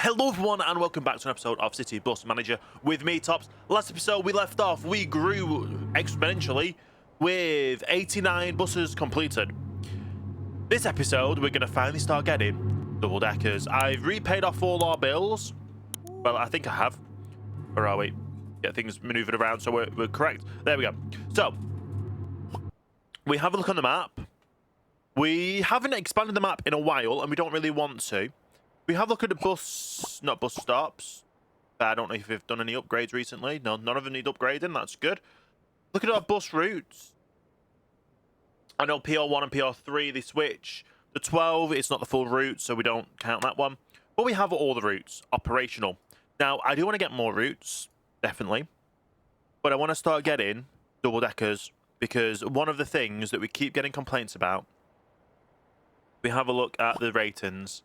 Hello everyone and welcome back to an episode of City Bus Manager with me, Tops. Last episode we left off, we grew exponentially with 89 buses completed. This episode we're going to finally start getting double-deckers. I've repaid off all our bills. Well, I think I have. Or are we? Get things maneuvered around so we're correct. There we go. So, we have a look on the map. We haven't expanded the map in a while and we don't really want to. We have a look at the not bus stops. I don't know if we've done any upgrades recently. No, none of them need upgrading. That's good. Look at our bus routes. I know PR1 and PR3, they switch. The 12, it's not the full route, so we don't count that one. But we have all the routes operational. Now, I do want to get more routes, definitely. But I want to start getting double-deckers because one of the things that we keep getting complaints about, we have a look at the ratings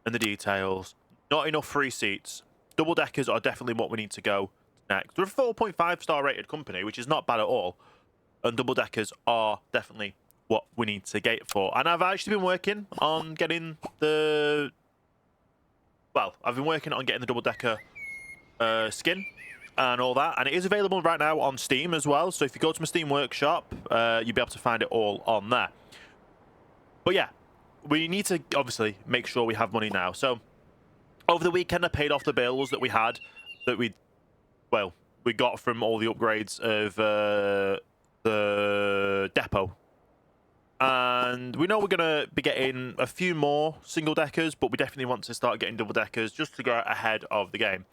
and the details. Not enough free seats. Double deckers are definitely what we need to go next. We're a 4.5 star rated company, which is not bad at all. And double deckers are definitely what we need to get for. And I've actually been working on getting the... Well, I've been working on getting the double decker skin and all that. And it is available right now on Steam as well. So if you go to my Steam workshop, you'll be able to find it all on there. But yeah. We need to obviously make sure we have money now. So over the weekend, I paid off the bills that we had, that we got from all the upgrades of the depot. And we know we're going to be getting a few more single deckers, but we definitely want to start getting double deckers just to go ahead of the game.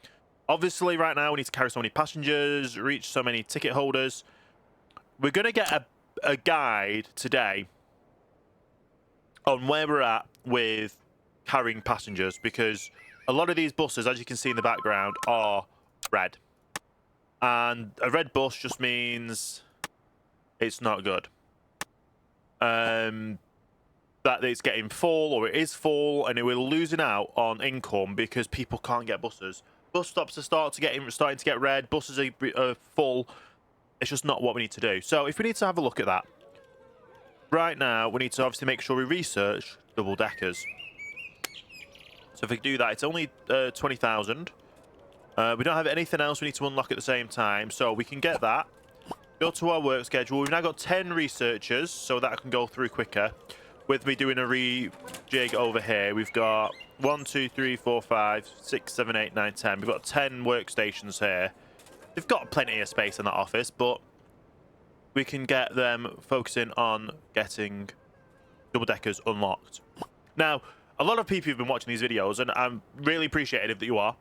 Obviously, right now, we need to carry so many passengers, reach so many ticket holders. We're going to get a guide today on where we're at with carrying passengers, because a lot of these buses, as you can see in the background, are red. And a red bus just means it's not good. That it's getting full, or it is full, and we're losing out on income because people can't get buses. Bus stops are starting to get red, buses are full. It's just not what we need to do. So if we need to have a look at that, right now, we need to obviously make sure we research double-deckers. So if we do that, it's only 20,000. We don't have anything else we need to unlock at the same time, so we can get that. Go to our work schedule. We've now got 10 researchers, so that I can go through quicker. With me doing a rejig over here, we've got 1, 2, 3, 4, 5, 6, 7, 8, 9, 10. We've got 10 workstations here. They've got plenty of space in that office, but we can get them focusing on getting double-deckers unlocked. Now, a lot of people have been watching these videos, and I'm really appreciative that you are.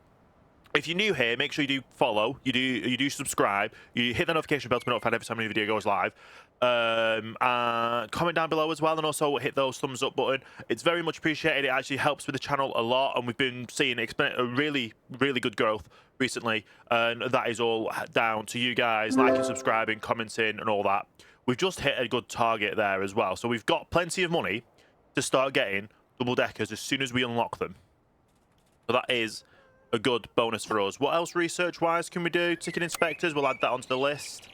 If you're new here, make sure you do follow, you do subscribe, you hit the notification bell to be notified every time a new video goes live. Comment down below as well, and also hit those thumbs up button. It's very much appreciated. It actually helps with the channel a lot, and we've been seeing a really good growth recently, and that is all down to you guys liking, subscribing, commenting, and all that. We've just hit a good target there as well, so we've got plenty of money to start getting double deckers as soon as we unlock them. So that is a good bonus for us. What else research wise can we do? Ticket inspectors, we'll add that onto the list.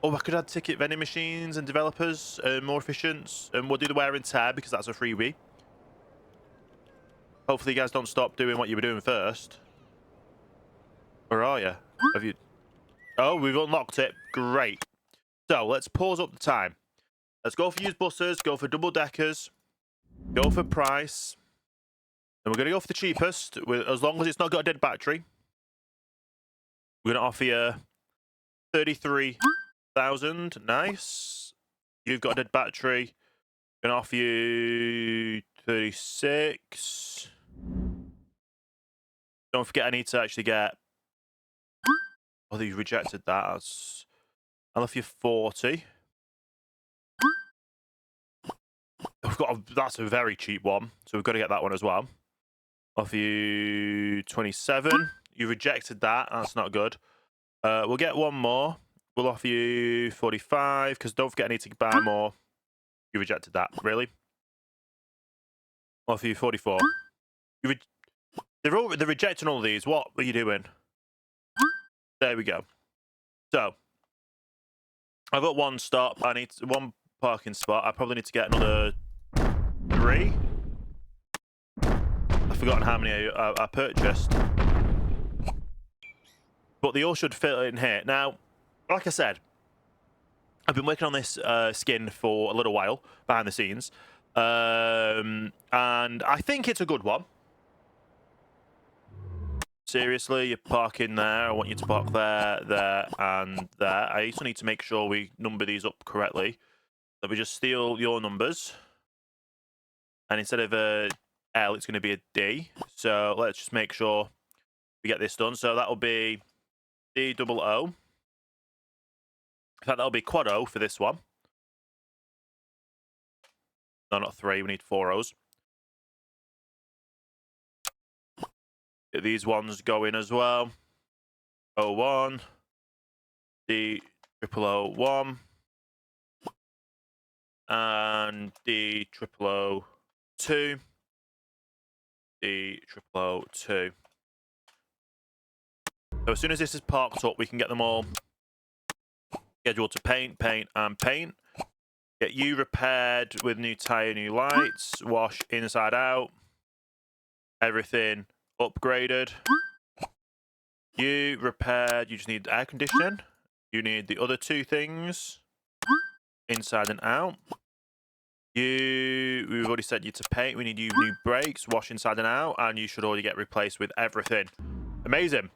Oh, I could add ticket vending machines and developers, more efficient, and we'll do the wear and tear because that's a freebie. Hopefully you guys don't stop doing what you were doing first. Where are you? Have you... Oh, we've unlocked it. Great. So let's pause up the time. Let's go for used buses, go for double deckers, go for price. And we're going to go for the cheapest, as long as it's not got a dead battery. We're going to offer you 33,000. Nice. You've got a dead battery. Going to offer you 36. Don't forget, I need to actually get... Oh, you rejected that. I'll offer you 40. That's a very cheap one, so we've got to get that one as well. Offer you 27. You rejected that. That's not good. We'll get one more. We'll offer you 45, because don't forget I need to buy more. You rejected that. Really? I'll offer you 44. They're rejecting all of these. What are you doing? There we go. So, I've got one stop. I need one parking spot. I probably need to get another 3. forgotten how many I purchased. But they all should fit in here. Now, like I said, I've been working on this skin for a little while behind the scenes. And I think it's a good one. Seriously, you're parking there. I want you to park there, there, and there. I also need to make sure we number these up correctly. Let me just steal your numbers. And instead of a L, it's going to be a D. So let's just make sure we get this done. So that'll be D-double-O. In fact, that'll be quad O for this one. No, not 3. We need 4 O's. Get these ones going as well. O1. D-triple-O-1. And D-triple-O-2. D-triple-O-2. So as soon as this is parked up, we can get them all scheduled to paint, paint, and paint. Get you repaired with new tyre, new lights. Wash inside out. Everything upgraded. You repaired. You just need air conditioning. You need the other 2 things. Inside and out. We've already sent you to paint. We need you new brakes. Wash inside and out. And you should already get replaced with everything. Amazing.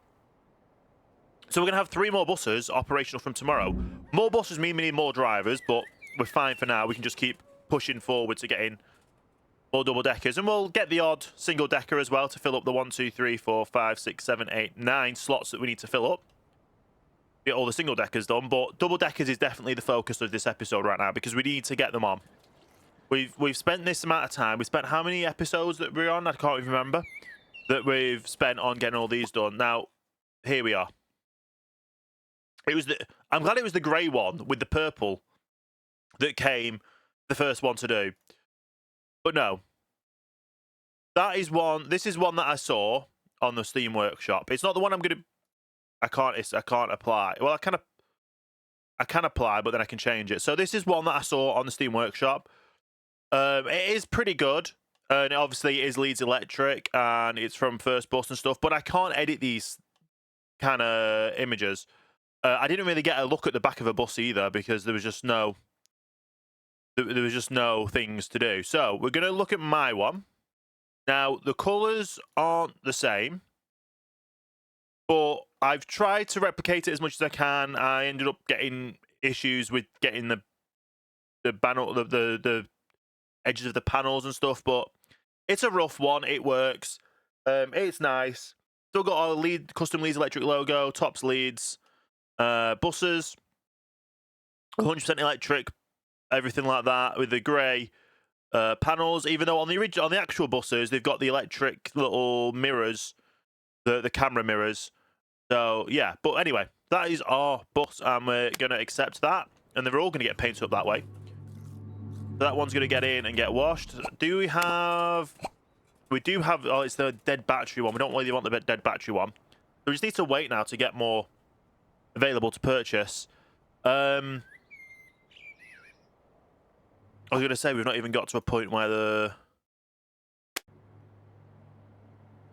So we're going to have 3 more buses operational from tomorrow. More buses mean we need more drivers, but we're fine for now. We can just keep pushing forward to getting more double-deckers. And we'll get the odd single-decker as well to fill up the 1, 2, 3, 4, 5, 6, 7, 8, 9 slots that we need to fill up. Get all the single-deckers done, but double-deckers is definitely the focus of this episode right now because we need to get them on. We've spent this amount of time. We spent how many episodes that we're on? I can't even remember. That we've spent on getting all these done. Now, here we are. I'm glad it was the grey one with the purple that came the first one to do. But no. This is one that I saw on the Steam Workshop. It's not the one I'm gonna I can't apply. Well, I can apply, but then I can change it. So this is one that I saw on the Steam Workshop. It is pretty good. And obviously it is Leeds Electric and it's from First Bus and stuff, but I can't edit these kind of images. I didn't really get a look at the back of a bus either because there was just no things to do. So we're going to look at my one. Now, the colours aren't the same, but I've tried to replicate it as much as I can. I ended up getting issues with getting the edges of the panels and stuff, but it's a rough one. It works. It's nice. Still got our custom Leeds Electric logo, tops Leeds. Buses, 100% electric, everything like that with the grey panels. Even though on the actual buses they've got the electric little mirrors, the camera mirrors. So yeah, but anyway, that is our bus, and we're gonna accept that, and they're all gonna get painted up that way. So that one's gonna get in and get washed. Do we have? We do have. Oh, it's the dead battery one. We don't really want the dead battery one. So we just need to wait now to get more available to purchase. I was going to say we've not even got to a point where the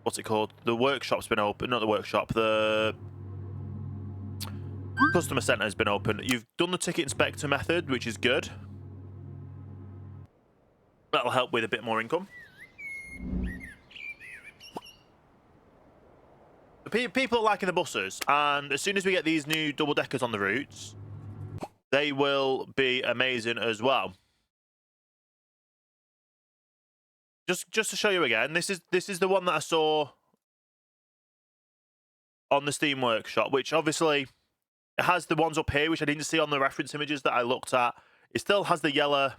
what's it called? The workshop's been open. Not the workshop. The customer centre has been open. You've done the ticket inspector method, which is good. That'll help with a bit more income. People are liking the buses, and as soon as we get these new double-deckers on the routes, they will be amazing as well. Just to show you again, this is the one that I saw on the Steam Workshop, which obviously it has the ones up here, which I didn't see on the reference images that I looked at. It still has the yellow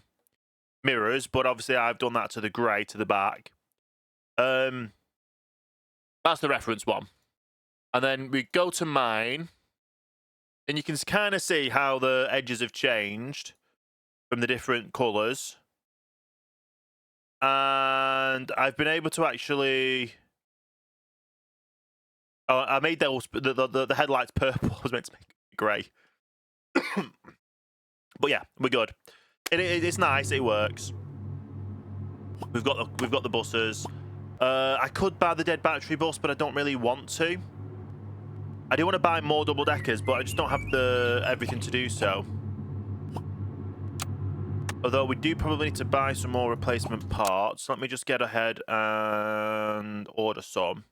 mirrors, but obviously I've done that to the grey to the back. That's the reference one. And then we go to mine, and you can kind of see how the edges have changed from the different colours. And I've been able to actually... Oh, I made the headlights purple. I was meant to make it grey. But yeah, we're good. It's nice. It works. We've got the buses. I could buy the dead battery bus, but I don't really want to. I do want to buy more double deckers, but I just don't have the everything to do so. Although we do probably need to buy some more replacement parts. Let me just get ahead and order some.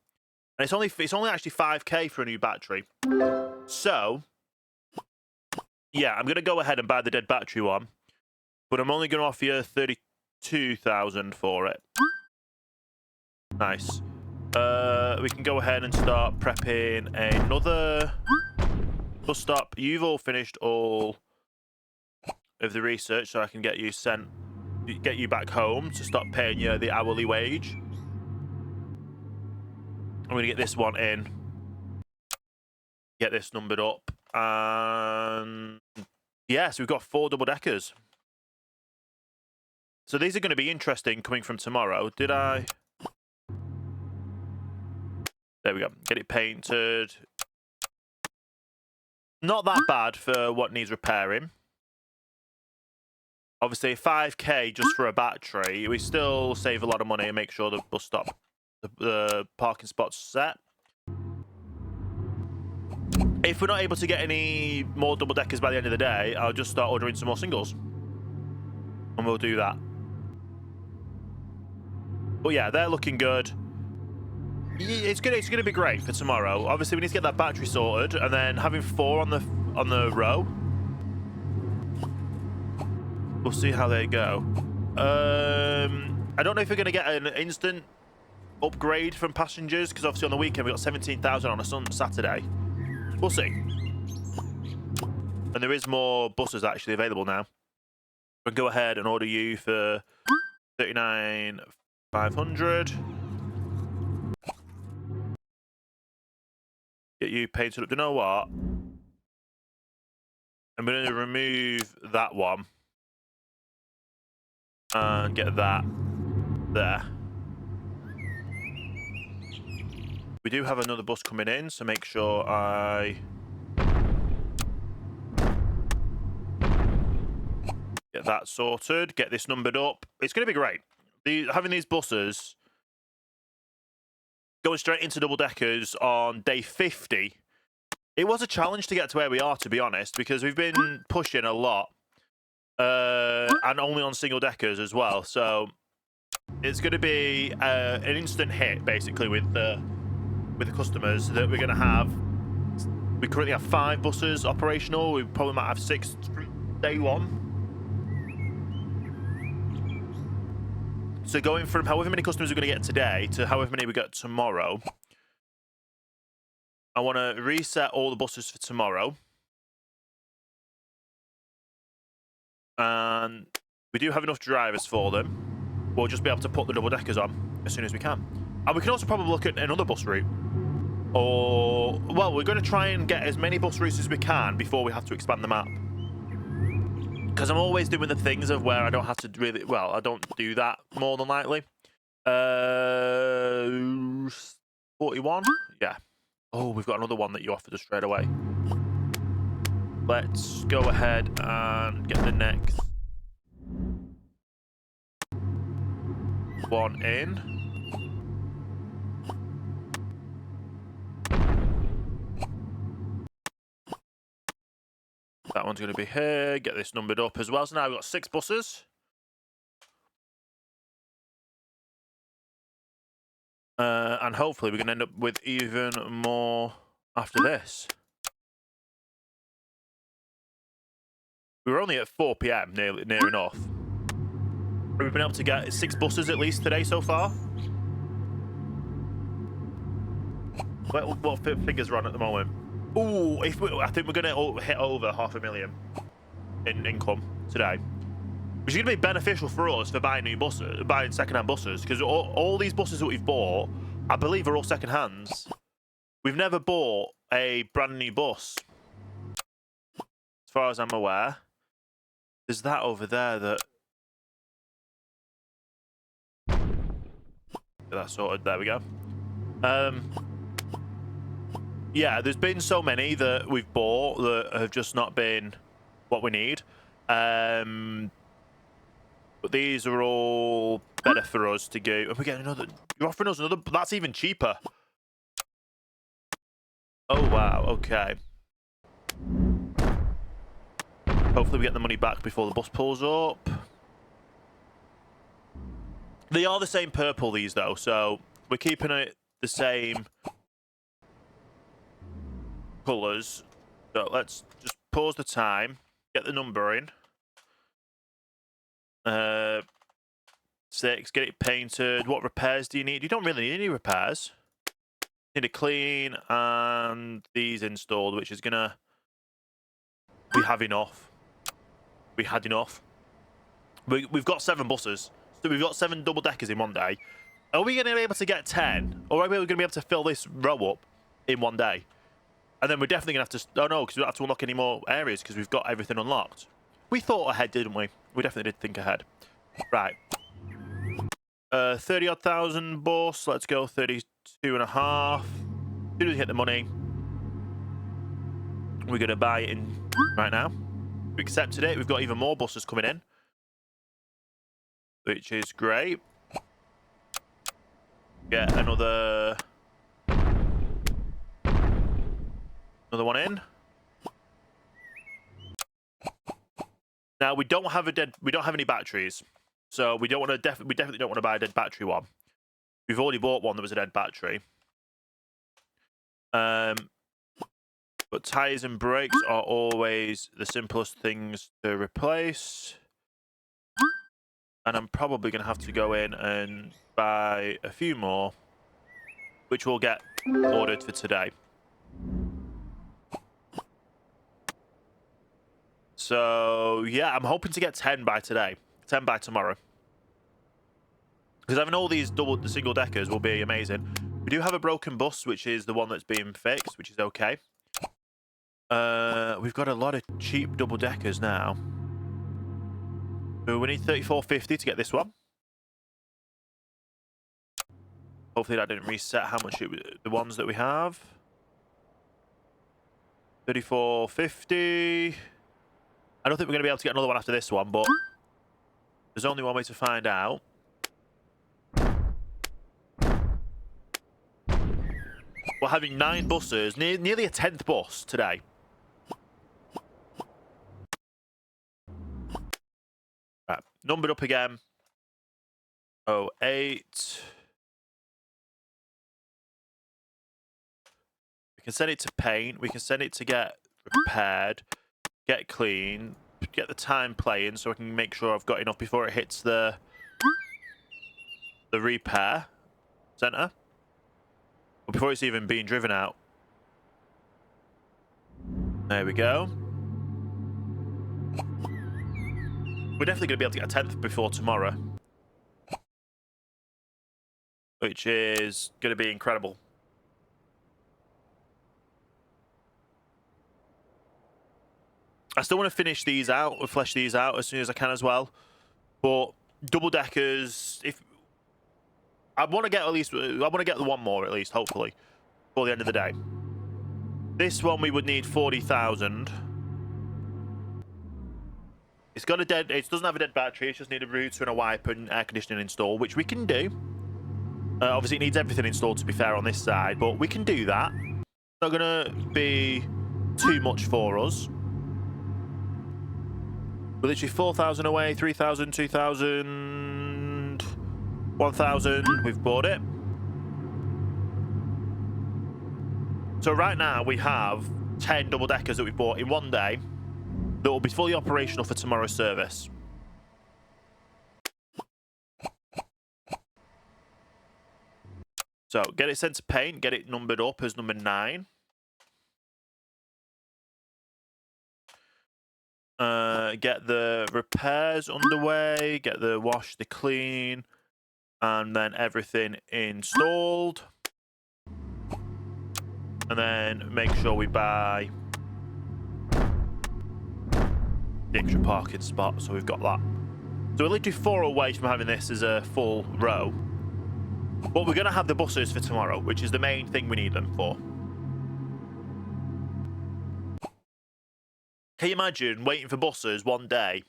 And it's only actually 5k for a new battery. So yeah, I'm gonna go ahead and buy the dead battery one, but I'm only gonna offer you 32,000 for it. Nice. We can go ahead and start prepping another bus stop. You've all finished all of the research, so I can get you back home to stop paying you the hourly wage. I'm gonna get this one in, get this numbered up, and yeah, so we've got 4 double deckers. So these are going to be interesting coming from tomorrow. Did I? There we go. Get it painted. Not that bad for what needs repairing. Obviously, 5k just for a battery. We still save a lot of money and make sure the bus stop, the parking spot's set. If we're not able to get any more double deckers by the end of the day, I'll just start ordering some more singles, and we'll do that. But yeah, they're looking good. It's gonna be great for tomorrow. Obviously, we need to get that battery sorted, and then having 4 on the row. We'll see how they go. I don't know if we're gonna get an instant upgrade from passengers, because obviously on the weekend we got 17,000 on a Saturday. We'll see. And there is more buses actually available now. We'll go ahead and order you for 39,500. Get you painted up. Do you know what? I'm going to remove that one and get that there. We do have another bus coming in, so make sure I get that sorted, get this numbered up. It's going to be great. Having these buses going straight into double deckers on day 50, it was a challenge to get to where we are, to be honest, because we've been pushing a lot and only on single deckers as well. So it's going to be an instant hit, basically, with the customers that we're going to have. We currently have 5 buses operational. We probably might have 6 day one. So going from however many customers we're going to get today to however many we get tomorrow, I want to reset all the buses for tomorrow. And we do have enough drivers for them. We'll just be able to put the double deckers on as soon as we can. And we can also probably look at another bus route. Or, well, we're going to try and get as many bus routes as we can before we have to expand the map. Because I'm always doing the things of where I don't have to really, well, I don't do that more than likely. 41? Yeah. Oh, we've got another one that you offered us straight away. Let's go ahead and get the next one in. That one's going to be here. Get this numbered up as well. So now we've got 6 buses. And hopefully we're going to end up with even more after this. We were only at 4 PM, near enough. We've been able to get 6 buses at least today so far. What figures are on at the moment? Ooh, I think we're going to hit over 500,000 in income today, which is going to be beneficial for us for buying new buses, buying second-hand buses, because all these buses that we've bought, I believe, are all second-hands. We've never bought a brand new bus, as far as I'm aware. There's that over there that... Get that sorted. There we go. Yeah, there's been so many that we've bought that have just not been what we need. But But these are all better for us to go. And we're getting another. You're offering us another. That's even cheaper. Oh, wow. Okay. Hopefully we get the money back before the bus pulls up. They are the same purple, these, though. So we're keeping it the same colours. So let's just pause the time. Get the number in. 6. Get it painted. What repairs do you need? You don't really need any repairs. Need a clean and these installed, which is gonna. We have enough. We had enough. We've got 7 buses, so we've got 7 double deckers in one day. Are we gonna be able to get 10, or are we gonna be able to fill this row up in one day? And then we're definitely gonna have to. Oh no, because we don't have to unlock any more areas because we've got everything unlocked. We thought ahead, didn't we? We definitely did think ahead. Right. 30 odd thousand bus. Let's go 32.5. As soon as we hit the money, we're gonna buy it in right now. We accepted it. We've got even more buses coming in, which is great. Get another one in. Now we don't have any batteries, so we definitely don't want to buy a dead battery one. We've already bought one that was a dead battery. But tires and brakes are always the simplest things to replace. And I'm probably going to have to go in and buy a few more, which we'll get ordered for today. So, yeah, I'm hoping to get 10 by today. 10 by tomorrow. Because having all these the single deckers will be amazing. We do have a broken bus, which is the one that's being fixed, which is okay. We've got a lot of cheap double deckers now. So we need 34.50 to get this one. Hopefully that didn't reset how much the ones that we have. 34.50. I don't think we're going to be able to get another one after this one, but there's only one way to find out. We're having 9 buses, nearly a 10th bus today. Right, numbered up again. 08. We can send it to paint. We can send it to get repaired, get clean, get the time playing so I can make sure I've got enough before it hits the repair center. Or before it's even being driven out. There we go. We're definitely going to be able to get a 10th before tomorrow. Which is going to be incredible. I still want to finish these out, or flesh these out as soon as I can as well. But double deckers, if I want to get the one more at least, hopefully, before the end of the day. This one we would need 40,000. It's got a dead. It doesn't have a dead battery. It just needs a router and a wiper and air conditioning install, which we can do. Obviously, it needs everything installed to be fair on this side, but we can do that. It's not gonna be too much for us. We're literally 4,000 away, 3,000, 2,000, 1,000. We've bought it. So right now we have 10 double deckers that we've bought in one day that will be fully operational for tomorrow's service. So get it sent to paint, get it numbered up as number 9. Get the repairs underway, get the wash, the clean, and then everything installed. And then make sure we buy the extra parking spot, so we've got that. So we're literally 4 away from having this as a full row. But we're going to have the buses for tomorrow, which is the main thing we need them for. Can you imagine waiting for buses one day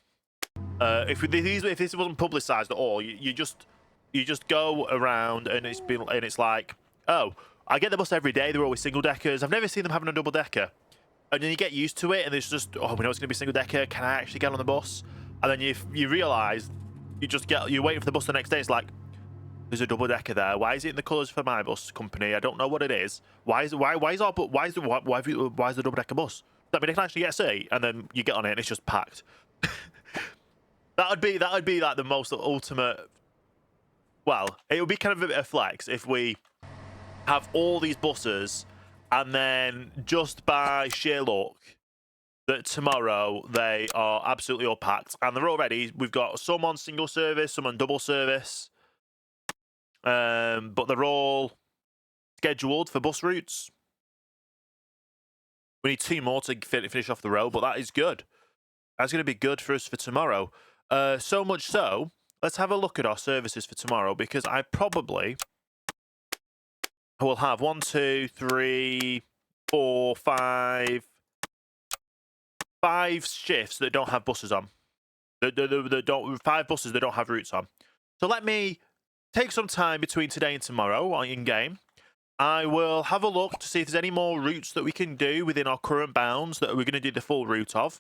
If this wasn't publicised at all, you just go around and it's like, oh, I get the bus every day. They're always single deckers. I've never seen them having a double decker, and then you get used to it, and it's just, oh, we know it's gonna be single decker. Can I actually get on the bus? And then you realise you're waiting for the bus the next day. It's like, there's a double decker there. Why is it in the colours for my bus company? I don't know what it is. Why is the double decker bus? That mean I can actually get a seat, and then you get on it and it's just packed. That would be like the most ultimate. Well, it would be kind of a bit of flex if we have all these buses, and then just by sheer luck, that tomorrow they are absolutely all packed, and they're already. We've got some on single service, some on double service, but they're all scheduled for bus routes. We need 2 more to finish off the row, but that is good. That's going to be good for us for tomorrow. So much so, let's have a look at our services for tomorrow, because I probably will have 1, 2, 3, 4, 5 shifts that don't have buses on. That don't 5 buses that don't have routes on. So let me take some time between today and tomorrow in game. I will have a look to see if there's any more routes that we can do within our current bounds that we're going to do the full route of.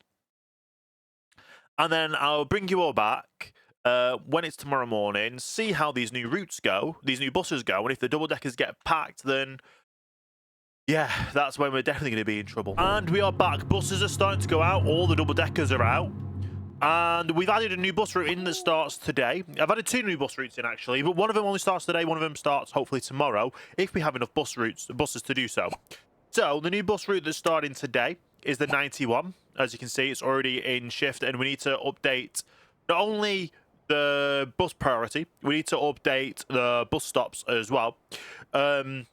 And then I'll bring you all back when it's tomorrow morning, see how these new routes go, these new buses go, and if the double-deckers get packed, then yeah, that's when we're definitely going to be in trouble. And we are back. Buses are starting to go out. All the double-deckers are out. And we've added a new bus route in that starts today. I've added 2 new bus routes in, actually, but one of them only starts today. One of them starts, hopefully, tomorrow, if we have enough buses to do so. So, the new bus route that's starting today is the 91. As you can see, it's already in shift, and we need to update not only the bus priority, we need to update the bus stops as well. But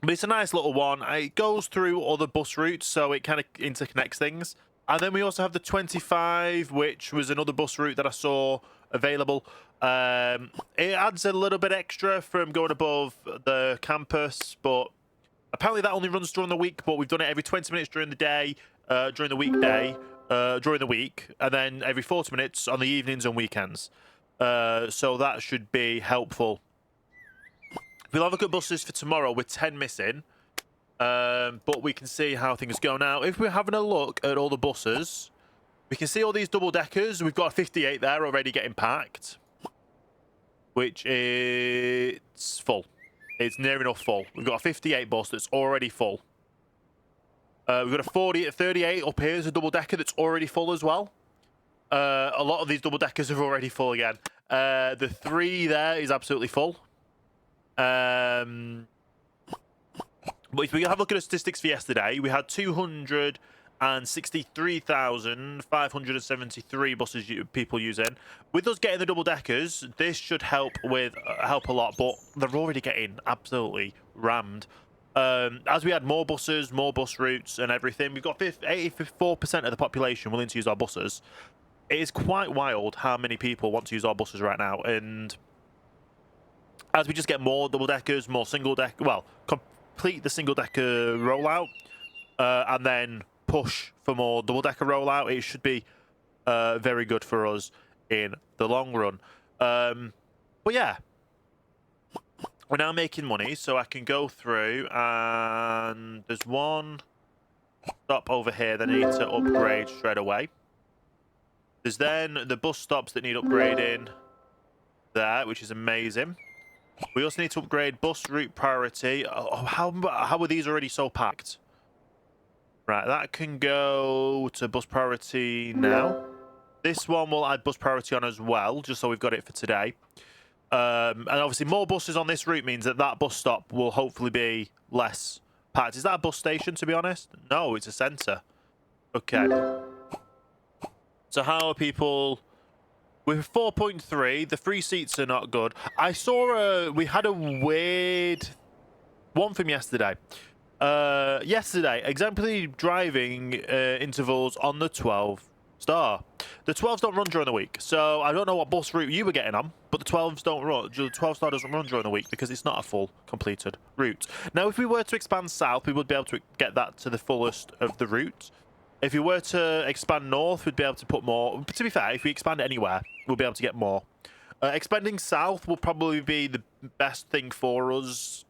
it's a nice little one. It goes through other bus routes, so it kind of interconnects things. And then we also have the 25, which was another bus route that I saw available. It adds a little bit extra from going above the campus, but apparently that only runs during the week, but we've done it every 20 minutes during the day, during the weekday, during the week, and then every 40 minutes on the evenings and weekends. So that should be helpful. We'll have a look at buses for tomorrow with 10 missing. But we can see how things go now. If we're having a look at all the buses, we can see all these double deckers. We've got a 58 there already getting packed, which is full. It's near enough full. We've got a 58 bus that's already full. We've got a 38 up here. There's a double decker that's already full as well. A lot of these double deckers are already full again. The 3 there is absolutely full. But if we have a look at the statistics for yesterday, we had 263,573 buses people using. With us getting the double deckers, this should help a lot, but they're already getting absolutely rammed. As we add more buses, more bus routes and everything, we've got 84% of the population willing to use our buses. It is quite wild how many people want to use our buses right now, and as we just get more double deckers, more single deck, well, complete the single decker rollout, and then push for more double decker rollout, it should be very good for us in the long run. But yeah, we're now making money, so I can go through, and there's one stop over here that I need to upgrade straight away. There's then the bus stops that need upgrading there, which is amazing. We also need to upgrade bus route priority. Oh, how are these already so packed? Right, that can go to bus priority now. This one will add bus priority on as well, just so we've got it for today. And obviously more buses on this route means that bus stop will hopefully be less packed. Is that a bus station, to be honest? No, it's a centre. Okay. So how are people... With 4.3, the free seats are not good. I saw we had a weird one from yesterday. Exemplary driving intervals on the 12 star. The 12s don't run during the week, so I don't know what bus route you were getting on, but the 12s don't run. The 12 star doesn't run during the week because it's not a full completed route. Now, if we were to expand south, we would be able to get that to the fullest of the route. If we were to expand north, we'd be able to put more. But to be fair, if we expand it anywhere, we'll be able to get more. Expanding south will probably be the best thing for us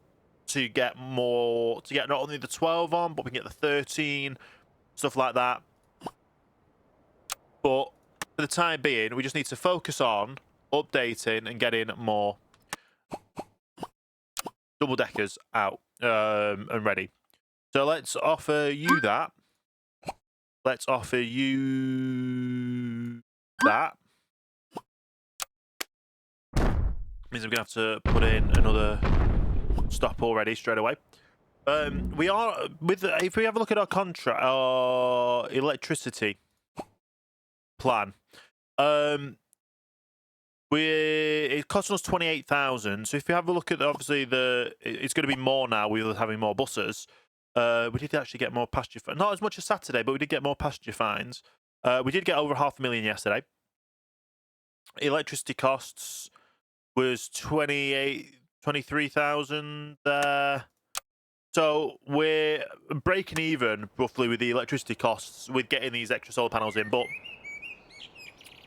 to get more, to get not only the 12 on, but we can get the 13, stuff like that. But for the time being, we just need to focus on updating and getting more double-deckers out and ready. So let's offer you that. Let's offer you that. Means I'm going to have to put in another stop already straight away. We are, if we have a look at our contract, our electricity plan, it's costing us 28,000. So if you have a look at obviously it's going to be more now with having more buses. We did actually get more passenger, not as much as Saturday, but we did get more passenger fines. We did get over 500,000 yesterday. Electricity costs was 23,000 there. So we're breaking even roughly with the electricity costs with getting these extra solar panels in, but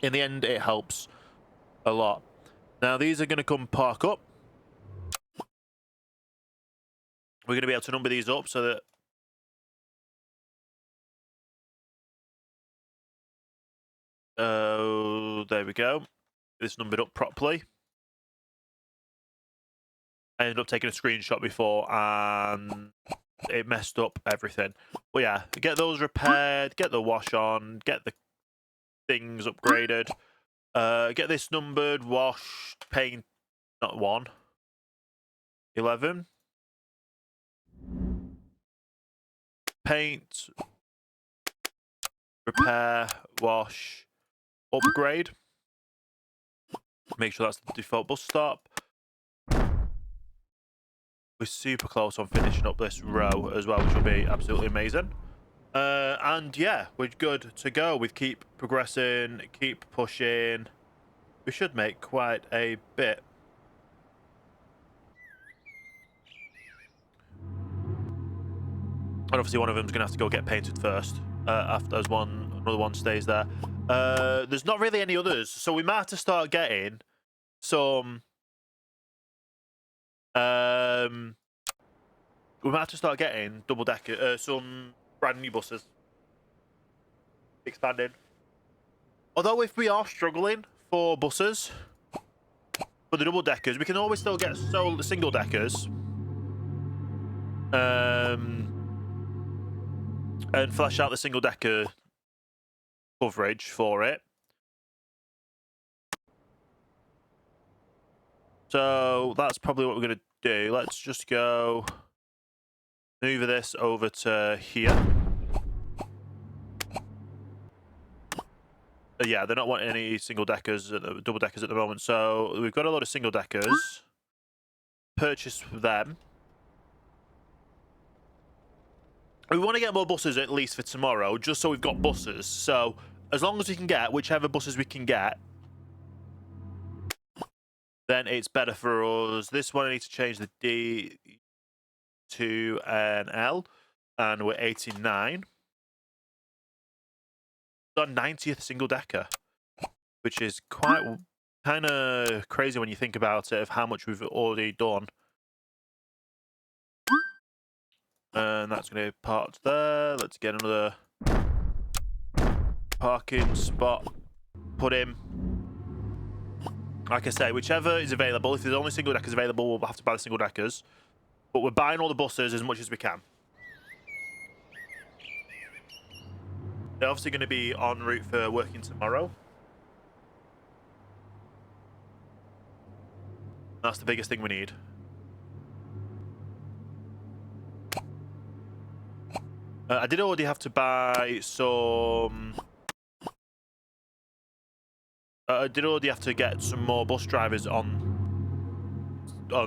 in the end it helps a lot. Now these are going to come park up. We're going to be able to number these up so that there we go. This numbered up properly. I ended up taking a screenshot before and it messed up everything. But yeah, get those repaired, get the wash on, get the things upgraded, get this numbered, washed, paint, not 1, 11. Paint, repair, wash, upgrade. Make sure that's the default bus stop. We're super close on finishing up this row as well, which will be absolutely amazing. And yeah, we're good to go. We keep progressing, keep pushing. We should make quite a bit. And obviously one of them's going to have to go get painted first, after as another one stays there. There's not really any others, so we might have to start getting some... we might have to start getting double-decker, some brand new buses. Expanding. Although if we are struggling for buses, for the double-deckers, we can always still get single-deckers. And flesh out the single-decker coverage for it. So that's probably what we're going to do. Let's just go move this over to here. Yeah, they're not wanting any single-deckers, double-deckers at the moment. So we've got a lot of single-deckers. Purchase them. We want to get more buses at least for tomorrow, just so we've got buses. So as long as we can get whichever buses we can get, then it's better for us. This one I need to change the D to an L, and we're 89. Our 90th single decker, which is kind of crazy when you think about it, of how much we've already done. And that's going to be parked there. Let's get another parking spot put in. Like I say, whichever is available. If there's only single deckers available, we'll have to buy the single deckers. But we're buying all the buses as much as we can. They're obviously going to be en route for working tomorrow. That's the biggest thing we need. I did already have to buy some... I did already have to get some more bus drivers on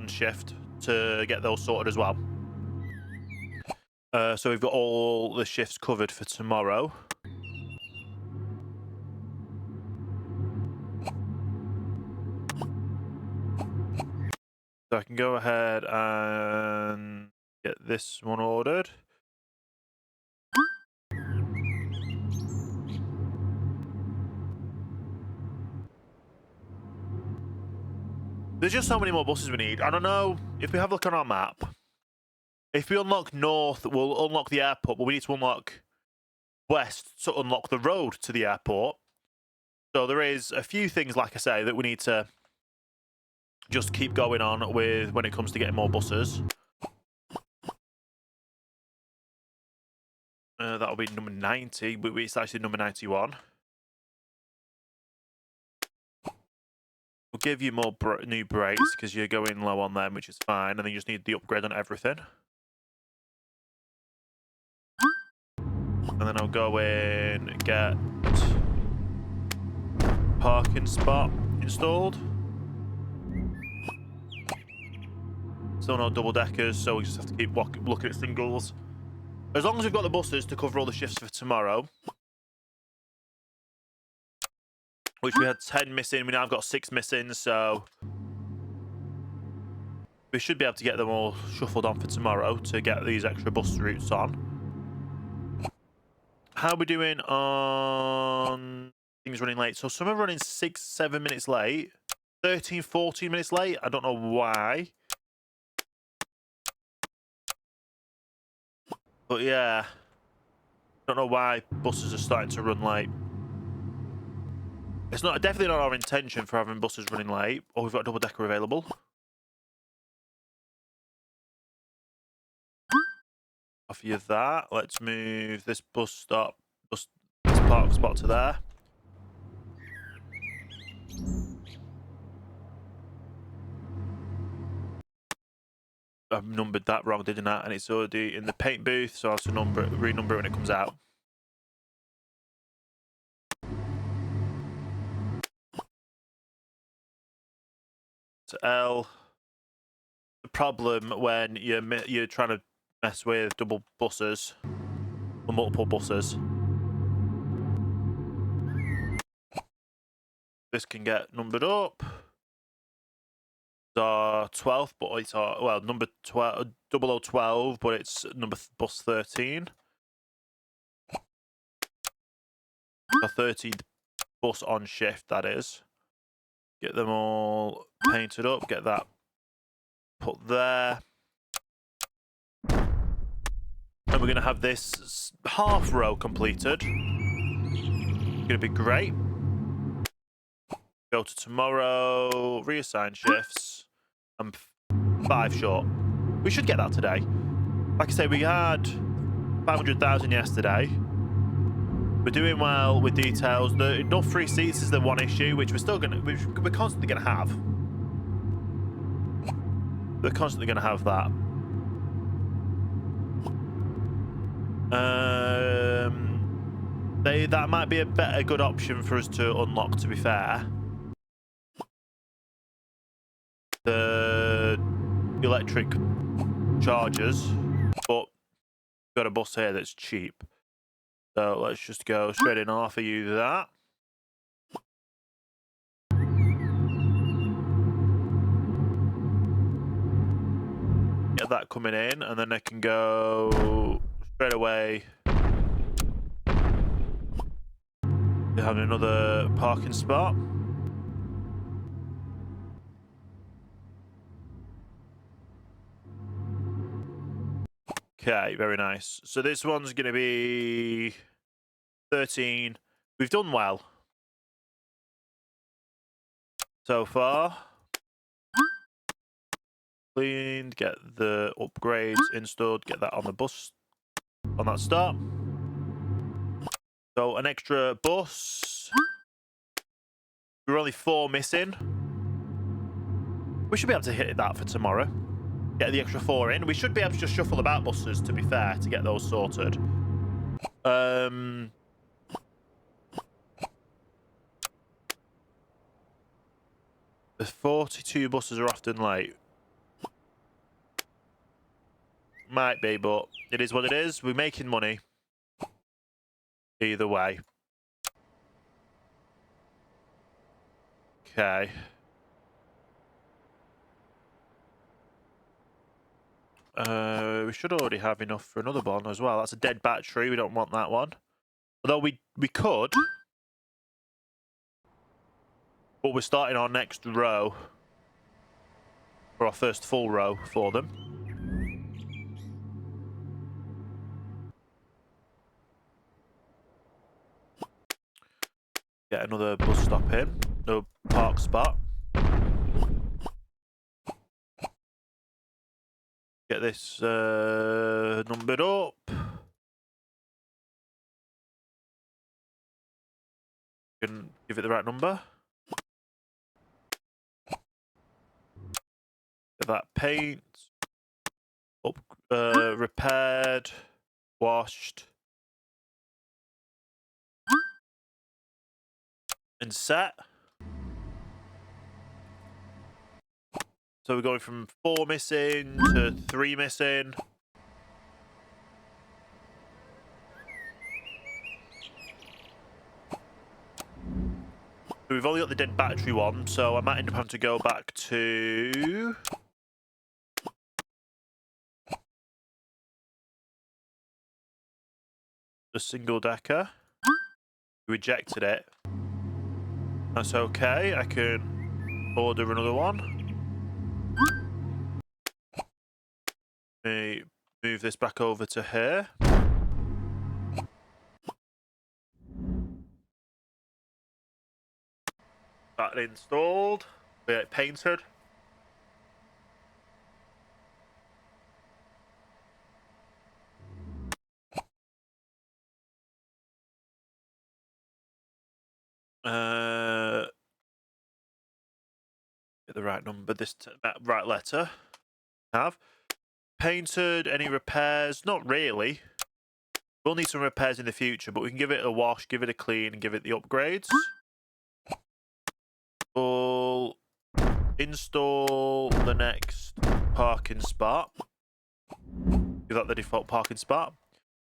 shift to get those sorted as well. So we've got all the shifts covered for tomorrow. So I can go ahead and get this one ordered. There's just so many more buses we need. I don't know if we have a look on our map. If we unlock north, we'll unlock the airport, but we need to unlock west to unlock the road to the airport. So there is a few things, like I say, that we need to just keep going on with when it comes to getting more buses. That'll be number 90, but it's actually number 91. We'll give you more new brakes because you're going low on them, which is fine, and then you just need the upgrade on everything. And then I'll go in and get parking spot installed. Still no double deckers, so we just have to keep looking at singles. As long as we've got the buses to cover all the shifts for tomorrow, which we had 10 missing, we now have got 6 missing, so we should be able to get them all shuffled on for tomorrow to get these extra bus routes on. How are we doing on things running late? So some are running 6-7 minutes late, 13-14 minutes late. I don't know why. But yeah, don't know why buses are starting to run late. It's definitely not our intention for having buses running late. Or we've got a double decker available. Offer you that. Let's move this bus park spot to there. I've numbered that wrong, didn't I? And it's already in the paint booth, so I'll have to renumber it when it comes out. So L. The problem when you're trying to mess with double buses or multiple buses. This can get numbered up. It's 12, but it's well, number 12, 0012, but it's bus 13. The 13th bus on shift, that is. Get them all painted up, get that put there. And we're going to have this half row completed. It's going to be great. Go to tomorrow, reassign shifts. I'm 5 short. We should get that today. Like I say, we had 500,000 yesterday. We're doing well with details. Enough free seats is the one issue, which we're constantly gonna have. We're constantly gonna have that. That might be a good option for us to unlock, to be fair. The electric chargers, but we've got a bus here that's cheap. So let's just go straight in and offer you that. Get that coming in, and then I can go straight away. Having another parking spot. Okay, very nice. So this one's going to be 13. We've done well so far. Cleaned, get the upgrades installed, get that on the bus, on that start. So an extra bus. We're only 4 missing. We should be able to hit that for tomorrow. Get the extra 4 in. We should be able to just shuffle about buses, to be fair, to get those sorted. The 42 buses are often late. Might be, but it is what it is. We're making money. Either way. Okay. We should already have enough for another one as well. That's a dead battery. We don't want that one. Although we could. But we're starting our next row. for our first full row for them. Get another bus stop in, no park spot. Get this numbered up. Can give it the right number. Get that paint up, repaired, washed, and set. So we're going from 4 missing to 3 missing. We've only got the dead battery one, so I might end up having to go back to the single decker. Rejected it. That's okay. I can order another one. Let me move this back over to here. That installed. We get it painted. Get the right number. That right letter. Have painted. Any repairs? Not really. We'll need some repairs in the future, but we can give it a wash, give it a clean, and give it the upgrades. We'll install the next parking spot. Give that the default parking spot.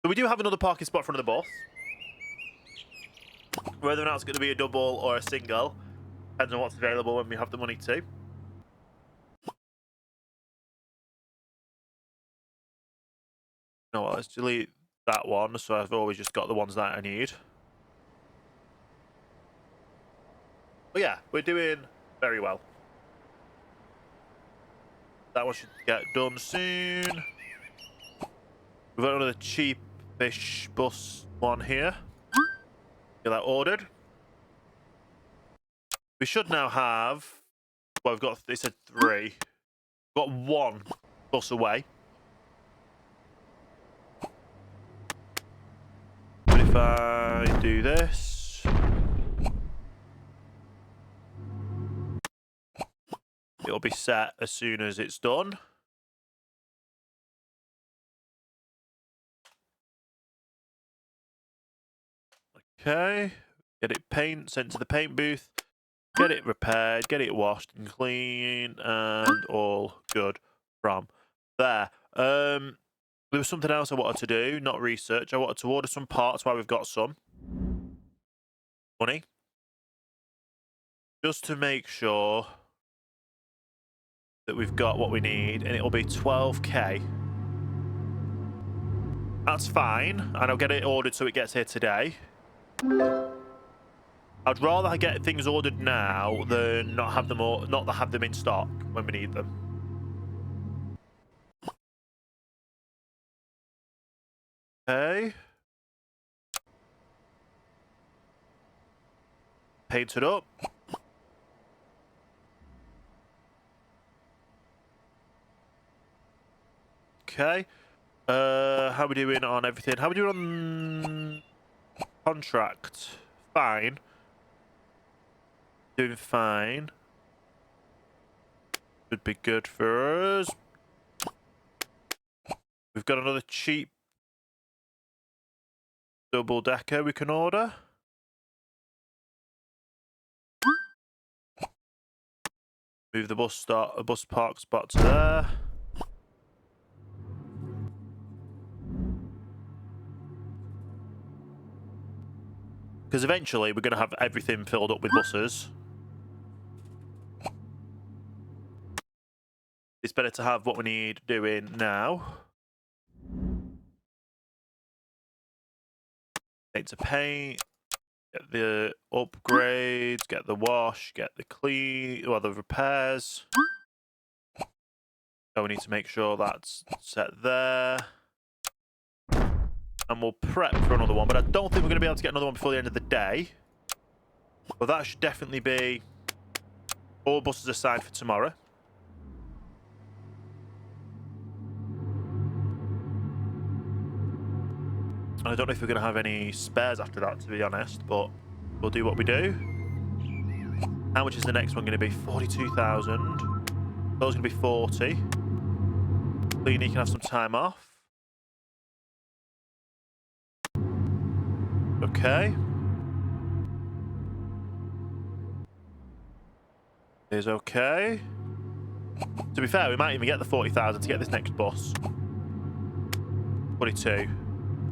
So we do have another parking spot in front of the bus. Whether or not it's going to be a double or a single depends on what's available when we have the money to. No, let's delete that one, so I've always just got the ones that I need. But yeah, we're doing very well. That one should get done soon. We've got another cheapish bus one here. Get that ordered. We should now have... Well, we've got... They said 3. We've got 1 bus away. But if I do this... It'll be set as soon as it's done. Okay. Get it sent to the paint booth. Get it repaired, get it washed and clean, and all good from there. There was something else I wanted to do, not research. I wanted to order some parts while we've got some money. Just to make sure that we've got what we need, and it'll be 12k. That's fine, and I'll get it ordered so it gets here today. I'd rather get things ordered now than not have them in stock when we need them. Okay. Paint it up. Okay. How are we doing on everything? How are we doing on contract? Fine. Doing fine. Should be good for us. We've got another cheap double decker we can order. Move the bus park spot to there. Because eventually we're going to have everything filled up with buses. It's better to have what we need doing now. Need to paint, get the upgrades, get the wash, get the clean, well, the repairs. So we need to make sure that's set there. And we'll prep for another one, but I don't think we're going to be able to get another one before the end of the day. But that should definitely be all buses assigned for tomorrow. I don't know if we're going to have any spares after that, to be honest, but we'll do what we do. How much is the next one going to be? 42,000. Those going to be 40. Cleaner can have some time off. Okay. Is okay. To be fair, we might even get the 40,000 to get this next bus. 42.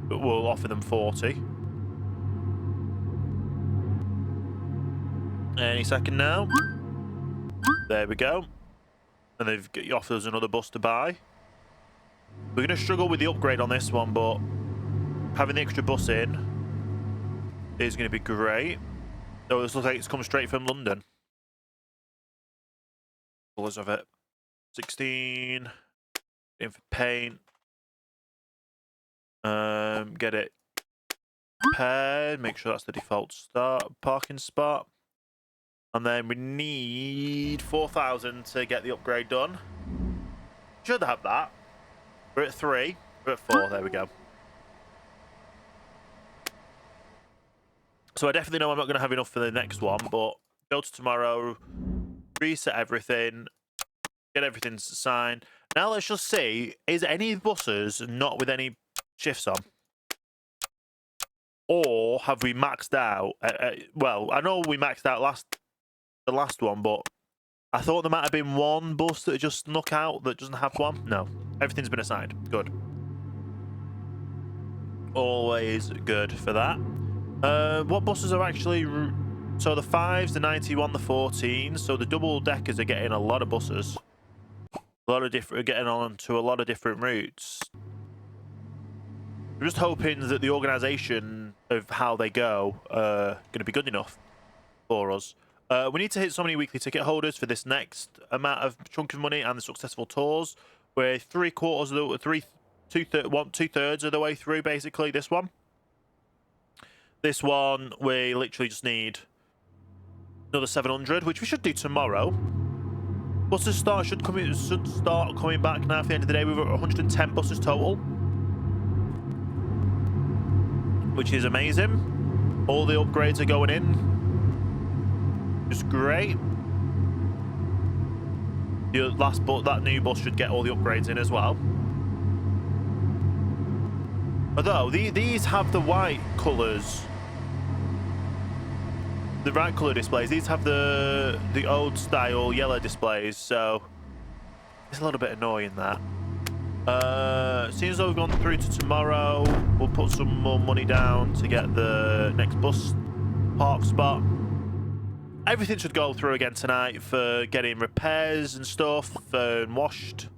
But we'll offer them 40. Any second now. There we go. And they've offered us another bus to buy. We're going to struggle with the upgrade on this one, but having the extra bus in is going to be great. So this looks like it's come straight from London. Colours of it. 16. In for paint. Get it paired. Make sure that's the default parking spot. And then we need 4,000 to get the upgrade done. Should have that. We're at 3. We're at 4. There we go. So I definitely know I'm not going to have enough for the next one, but go to tomorrow, reset everything, get everything signed. Now let's just see, is any buses not with any shifts on? Or have we maxed out? Well, I know we maxed out the last one, but I thought there might have been one bus that just snuck out that doesn't have one. No, everything's been assigned. Good. Always good for that. What buses are actually... So the 5s, the 91, the 14s. So the double deckers are getting a lot of buses. A lot of different, getting on to a lot of different routes. I'm just hoping that the organisation of how they go going to be good enough for us. We need to hit so many weekly ticket holders for this next amount of chunk of money and the successful tours. We're 2/3 of the way through, basically, this one. This one, we literally just need another 700, which we should do tomorrow. Buses should start coming back now. At the end of the day, we've got 110 buses total, which is amazing. All the upgrades are going in. It's great. The last bus, that new bus should get all the upgrades in as well. Although these have the white colours, the right colour displays. These have the old style yellow displays, so it's a little bit annoying that. Seems though we've gone through to tomorrow. We'll put some more money down to get the next bus park spot. Everything should go through again tonight for getting repairs and stuff and washed.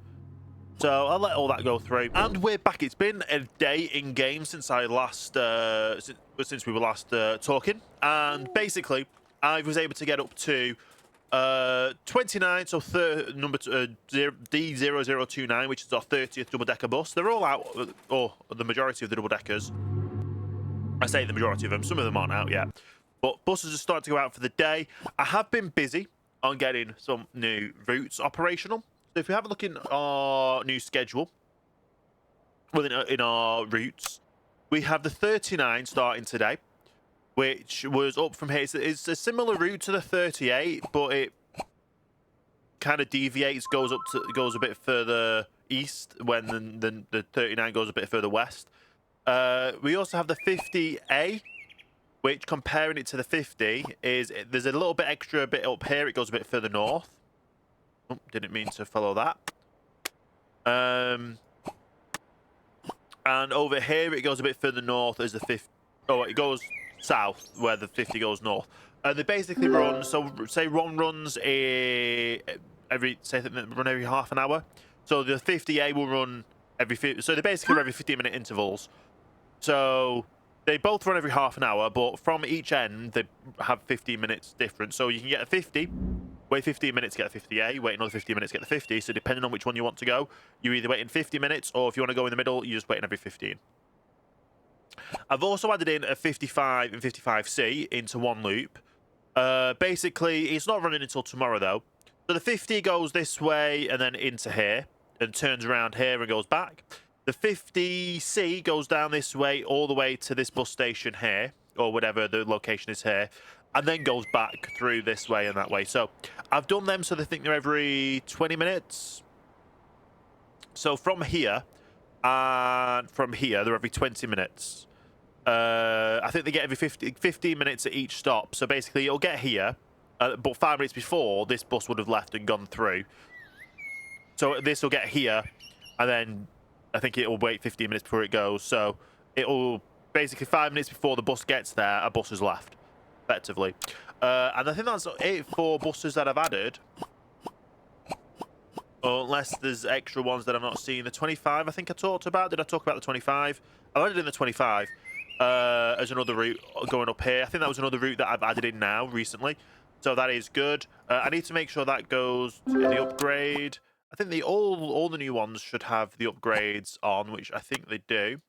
So I'll let all that go through. And we're back. It's been a day in game since I last since we were last talking. And basically, I was able to get up to 29, so number D0029, which is our 30th double-decker bus. They're all out, or the majority of the double-deckers. I say the majority of them. Some of them aren't out yet. But buses are starting to go out for the day. I have been busy on getting some new routes operational. So if we have a look in our new schedule, well, in our routes, we have the 39 starting today, which was up from here. It's a similar route to the 38, but it kind of deviates, goes a bit further east when the 39 goes a bit further west. We also have the 50A, which, comparing it to the 50, is there's a little bit extra bit up here. It goes a bit further north. Oh, didn't mean to follow that. And over here, it goes a bit further north as the 50. Oh, it goes south where the 50 goes north. And they basically run. So say one runs every half an hour. So the 50A will run so they basically run every 15-minute intervals. So they both run every half an hour, but from each end they have 15 minutes difference. So you can get a 50, wait 15 minutes to get the 50A, wait another 15 minutes to get the 50. So depending on which one you want to go, you're either waiting 50 minutes, or if you want to go in the middle, you're just waiting every 15. I've also added in a 55 and 55C into one loop. Basically, it's not running until tomorrow, though. So the 50 goes this way and then into here, and turns around here and goes back. The 50C goes down this way all the way to this bus station here, or whatever the location is here, and then goes back through this way and that way. So I've done them so they think they're every 20 minutes. So from here and from here, they're every 20 minutes. I think they get every 15 minutes at each stop. So basically, it'll get here, but 5 minutes before, this bus would have left and gone through. So this will get here, and then I think it will wait 15 minutes before it goes. So it will basically 5 minutes before the bus gets there, a bus has left, effectively. And I think that's it for buses that I've added. Unless there's extra ones that I'm not seeing. The 25, I think I talked about. Did I talk about the 25? I added in the 25 as another route going up here. I think that was another route that I've added in now recently. So that is good. I need to make sure that goes to the upgrade. I think all the new ones should have the upgrades on, which I think they do.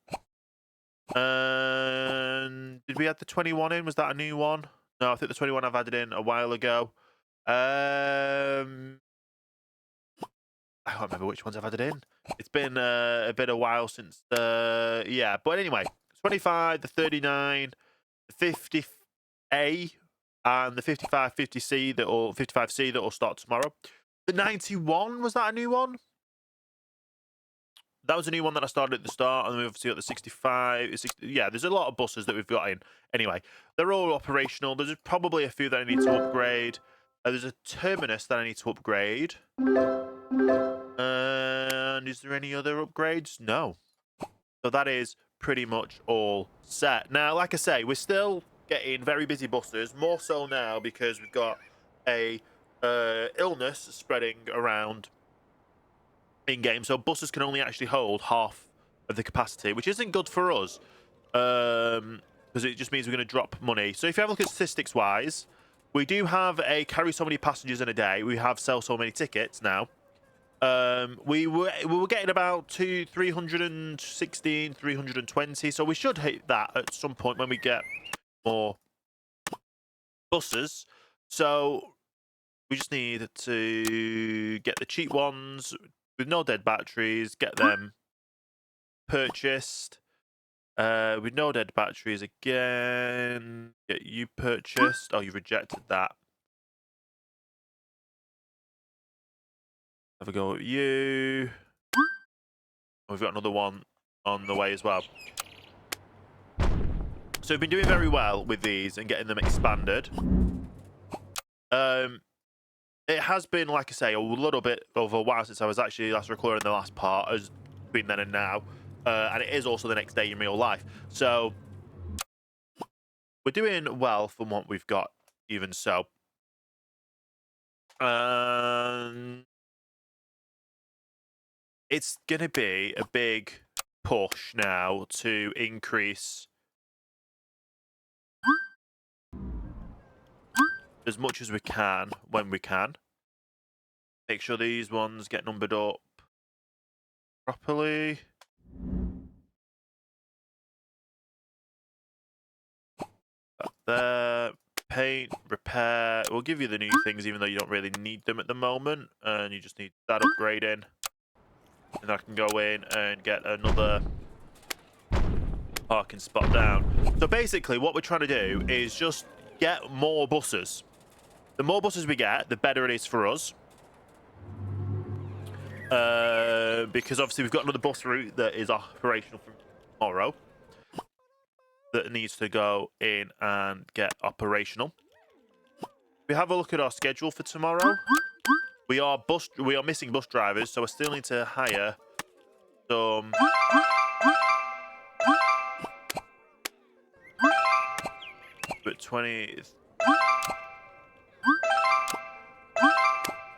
Did we add the 21 in? Was that a new one? No, I think the 21 I've added in a while ago. I can't remember which ones I've added in. It's been a bit of while since the... Yeah, but anyway, 25, the 39, the 50A, and the 55C that will start tomorrow. The 91, was that a new one? That was a new one that I started at the start, and then we obviously got the 65. Yeah, there's a lot of buses that we've got in. Anyway, they're all operational. There's probably a few that I need to upgrade. There's a terminus that I need to upgrade. And is there any other upgrades? No. So that is pretty much all set. Now, like I say, we're still getting very busy buses, more so now because we've got a illness spreading around in-game. So buses can only actually hold half of the capacity, which isn't good for us because it just means we're going to drop money. So if you have a look at statistics-wise, we do have a carry so many passengers in a day. We have sell so many tickets now. We were getting about 316, 320. So we should hit that at some point when we get more buses. So we just need to get the cheap ones with no dead batteries, get them purchased. With no dead batteries again, get you purchased. Oh, you rejected that. Have a go at you. We've got another one on the way as well. So we've been doing very well with these and getting them expanded. It has been, like I say, a little bit over a while since I was actually last recording the last part, as between then and now. And it is also the next day in real life. So we're doing well from what we've got, even so. It's going to be a big push now to increase as much as we can when we can. Make sure these ones get numbered up properly. Up there. Paint, repair. We'll give you the new things even though you don't really need them at the moment. And you just need that upgrading. And I can go in and get another parking spot down. So basically what we're trying to do is just get more buses. The more buses we get, the better it is for us. Because obviously we've got another bus route that is operational from tomorrow that needs to go in and get operational. We have a look at our schedule for tomorrow. We are missing bus drivers, so I still need to hire some but 20. I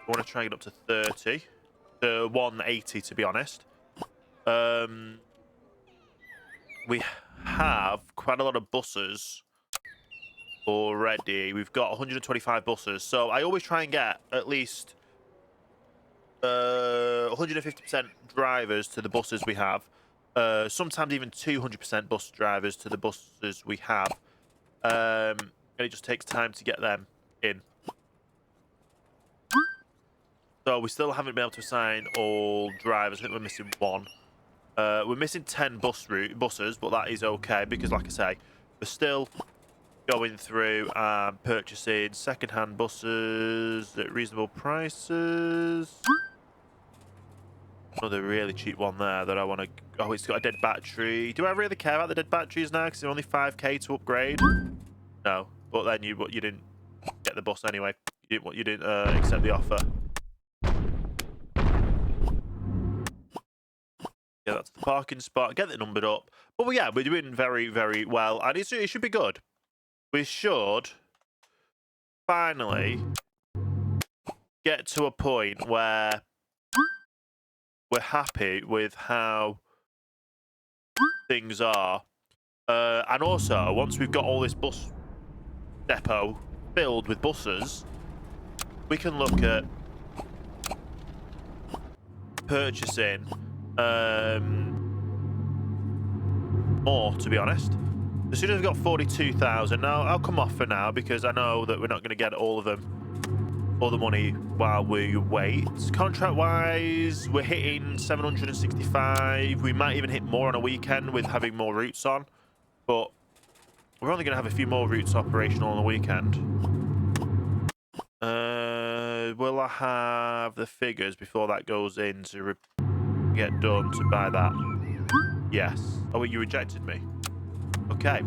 want to try and get up to 30. 180 to be honest. We have quite a lot of buses already. We've got 125 buses, so I always try and get at least 150% drivers to the buses we have. Sometimes even 200% bus drivers to the buses we have. And it just takes time to get them in. So we still haven't been able to assign all drivers. I think we're missing one. We're missing 10 buses, but that is okay because, like I say, we're still going through and purchasing second-hand buses at reasonable prices. Another really cheap one there that I want to... Oh, it's got a dead battery. Do I really care about the dead batteries now? Because they're only 5k to upgrade. No, but then you didn't get the bus anyway. You didn't accept the offer. Yeah, that's the parking spot. Get it numbered up. But yeah, we're doing very, very well, and it should be good. We should finally get to a point where we're happy with how things are. And also, once we've got all this bus depot filled with buses, we can look at purchasing more, to be honest. As soon as we've got 42,000, now I'll come off for now because I know that we're not going to get all of them, all the money while we wait. Contract-wise, we're hitting 765. We might even hit more on a weekend with having more routes on, but we're only going to have a few more routes operational on the weekend. Will I have the figures before that goes in to get done to buy that? Yes. Oh, you rejected me. Okay.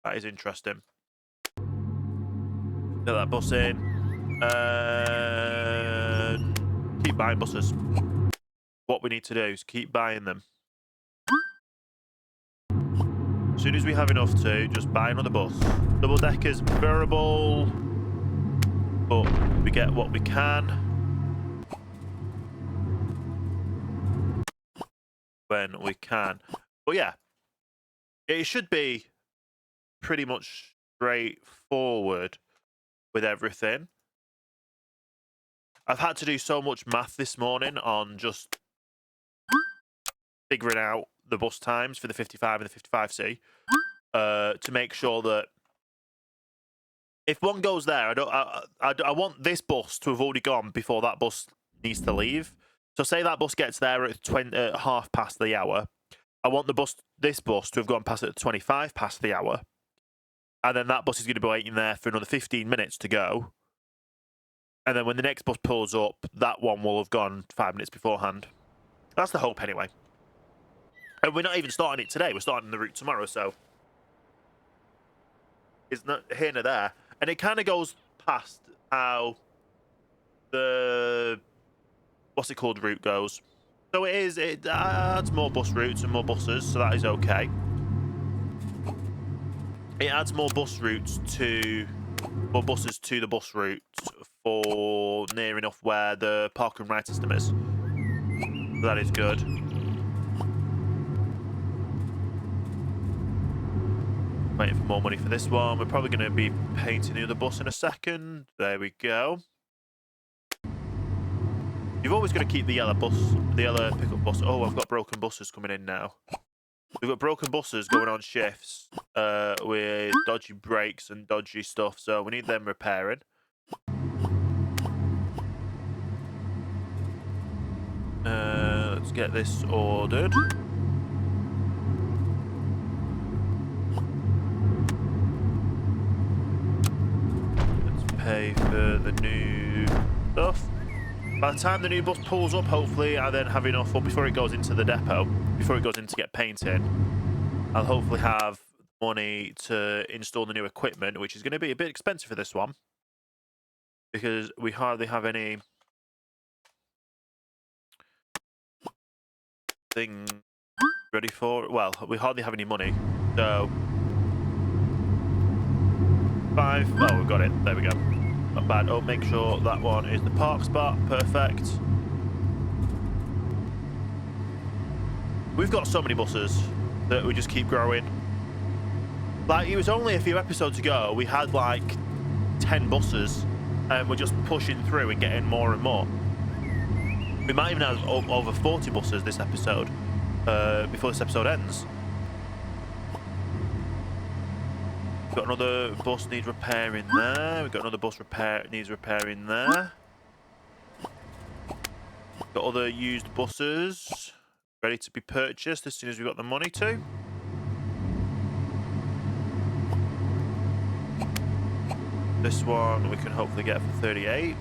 That is interesting. Get that bus in. Keep buying buses. What we need to do is keep buying them. As soon as we have enough to, just buy another bus. Double deckers, bearable, but we get what we can when we can. But yeah, it should be pretty much straightforward with everything. I've had to do so much math this morning on just figuring out the bus times for the 55 and the 55C to make sure that if one goes there, I want this bus to have already gone before that bus needs to leave. So say that bus gets there at half past the hour. I want this bus to have gone past at 25 past the hour. And then that bus is going to be waiting there for another 15 minutes to go. And then when the next bus pulls up, that one will have gone 5 minutes beforehand. That's the hope anyway. And we're not even starting it today. We're starting the route tomorrow, so it's not here nor there. And it kind of goes past how the what's it called route goes. So it adds more bus routes and more buses, so that is okay. It adds more buses to the bus route for near enough where the park and ride system is. So that is good. Waiting for more money for this one. We're probably going to be painting the other bus in a second. There we go. You've always got to keep the yellow pickup bus. Oh, I've got broken buses coming in now. We've got broken buses going on shifts with dodgy brakes and dodgy stuff, so we need them repairing. Let's get this ordered. Pay for the new stuff. By the time the new bus pulls up, hopefully I then have enough, or before it goes into the depot, before it goes in to get painted, I'll hopefully have money to install the new equipment, which is going to be a bit expensive for this one because we hardly have any thing ready for. Well, we hardly have any money, so 5. Oh, we've got it. There we go. Not bad. Oh, make sure that one is the park spot. Perfect. We've got so many buses that we just keep growing. Like, it was only a few episodes ago, we had like 10 buses, and we're just pushing through and getting more and more. We might even have over 40 buses this episode, before this episode ends. We've got another bus needs repairing there. We've got another bus needs repairing there. Got other used buses ready to be purchased as soon as we've got the money to. This one we can hopefully get for 38.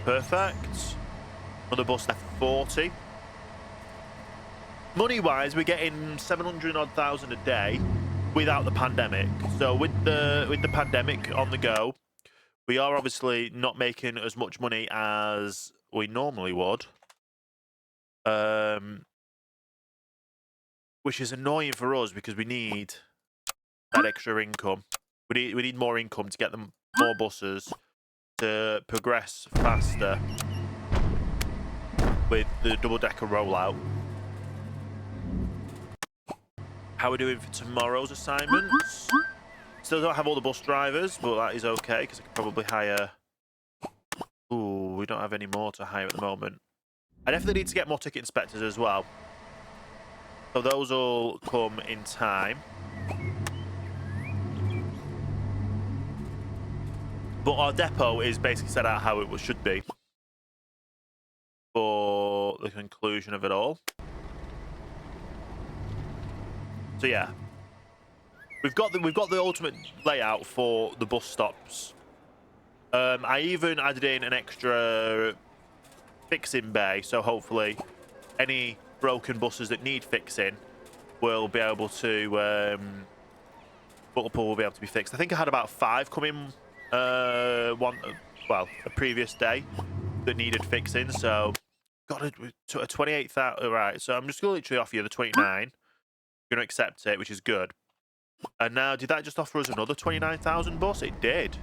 Perfect. Another bus left 40. Money-wise, we're getting 700 odd thousand a day without the pandemic. So with the pandemic on the go, we are obviously not making as much money as we normally would. Which is annoying for us because we need that extra income. We need more income to get them more buses to progress faster with the double-decker rollout. How are we doing for tomorrow's assignments? Still don't have all the bus drivers, but that is okay because I could probably hire... Ooh, we don't have any more to hire at the moment. I definitely need to get more ticket inspectors as well. So those will come in time. But our depot is basically set out how it should be for the conclusion of it all. So yeah, we've got the ultimate layout for the bus stops. I even added in an extra fixing bay, so hopefully any broken buses that need fixing will be able to multiple will be able to be fixed. I think I had about 5 come in a previous day that needed fixing, so got a 28,000. Right, so I'm just gonna literally offer you the 29. You're gonna accept it, which is good. And now, did that just offer us another 29,000 bus? It did.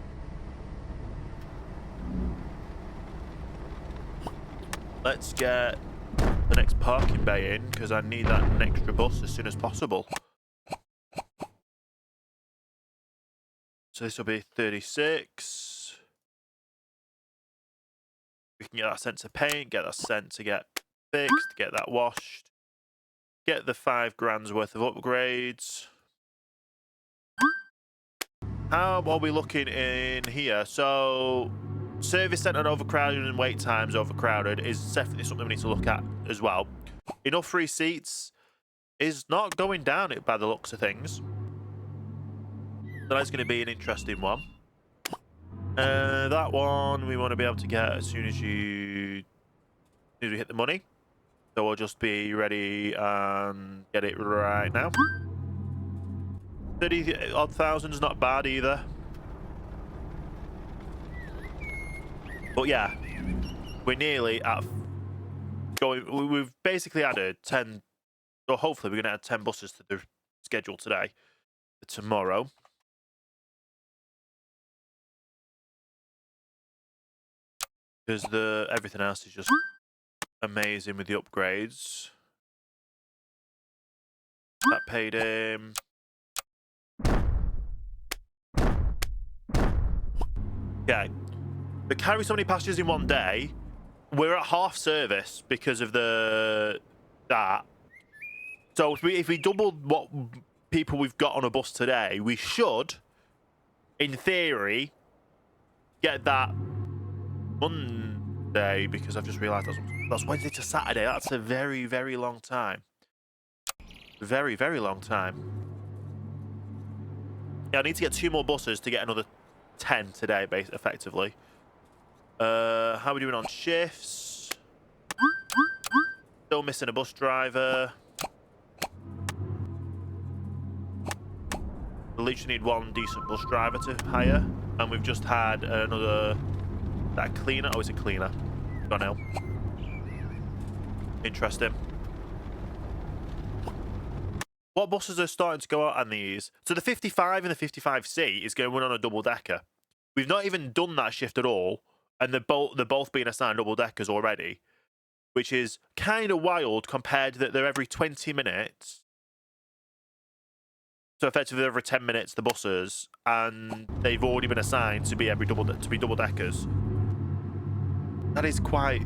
Let's get the next parking bay in because I need that extra bus as soon as possible. So this will be 36. We can get that sent to paint, get that sent to get fixed, get that washed, get the 5 grand's worth of upgrades. How are we looking in here? So service centre overcrowded and wait times overcrowded is definitely something we need to look at as well. Enough free seats is not going down by the looks of things. So that's going to be an interesting one. That one we want to be able to get as soon as we hit the money. So we'll just be ready and get it right now. 30 odd thousand is not bad either. But yeah, we're nearly at going. We've basically added 10, or hopefully we're going to add 10 buses to the schedule today for tomorrow. Because everything else is just amazing with the upgrades. That paid him. Yeah, to carry so many passengers in one day, we're at half service because of that. So if we doubled what people we've got on a bus today, we should, in theory, get that Monday, because I've just realised that's Wednesday to Saturday. That's a very, very long time. Very, very long time. Yeah, I need to get 2 more buses to get another 10 today, effectively. How are we doing on shifts? Still missing a bus driver. We literally need 1 decent bus driver to hire, and we've just had another. That cleaner? Oh, it's a cleaner. Gone now. Interesting. What buses are starting to go out on these? So the 55 and the 55C is going on a double decker. We've not even done that shift at all, and they're both being assigned double deckers already, which is kind of wild compared that they're every 20 minutes. So effectively every 10 minutes the buses, and they've already been assigned to be double deckers. That is quite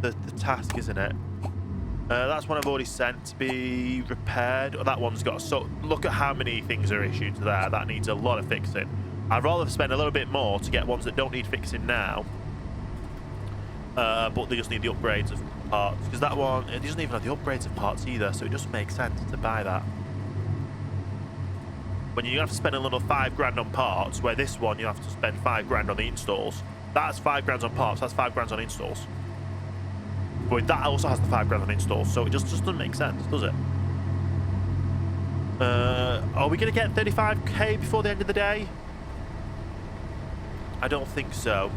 the task, isn't it? That's one I've already sent to be repaired. That one's got, so look at how many things are issued there. That needs a lot of fixing. I'd rather spend a little bit more to get ones that don't need fixing now, but they just need the upgrades of parts, because that one, it doesn't even have the upgrades of parts either, so it just makes sense to buy that. When you have to spend a little £5 on parts, where this one you have to spend £5 on the installs. That's £5 on parts, that's £5 on installs. But that also has the £5 on installs, so it just doesn't make sense, does it? Are we going to get 35k before the end of the day? I don't think so.